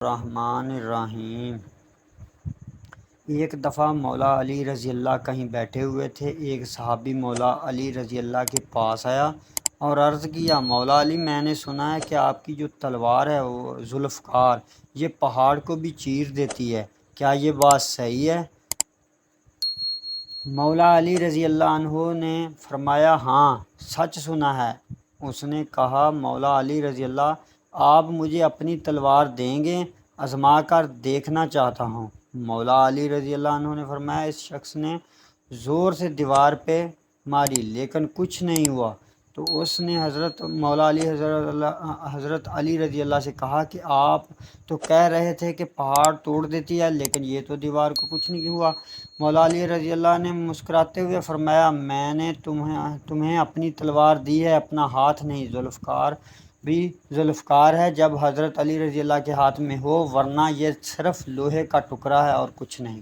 الرحمن الرحیم۔ ایک دفعہ مولا علی رضی اللہ کہیں بیٹھے ہوئے تھے۔ ایک صحابی مولا علی رضی اللہ کے پاس آیا اور عرض کیا، مولا علی، میں نے سنا ہے کہ آپ کی جو تلوار ہے وہ ذوالفقار، یہ پہاڑ کو بھی چیر دیتی ہے، کیا یہ بات صحیح ہے؟ مولا علی رضی اللہ عنہ نے فرمایا، ہاں، سچ سنا ہے۔ اس نے کہا، مولا علی رضی اللہ، آپ مجھے اپنی تلوار دیں گے؟ آزما کر دیکھنا چاہتا ہوں۔ مولا علی رضی اللہ عنہ نے فرمایا، اس شخص نے زور سے دیوار پہ ماری لیکن کچھ نہیں ہوا۔ تو اس نے حضرت علی رضی اللہ سے کہا کہ آپ تو کہہ رہے تھے کہ پہاڑ توڑ دیتی ہے، لیکن یہ تو دیوار کو کچھ نہیں ہوا۔ مولا علی رضی اللہ نے مسکراتے ہوئے فرمایا، میں نے تمہیں اپنی تلوار دی ہے، اپنا ہاتھ نہیں۔ ذوالفقار بھی ذوالفقار ہے جب حضرت علی رضی اللہ کے ہاتھ میں ہو، ورنہ یہ صرف لوہے کا ٹکڑا ہے اور کچھ نہیں۔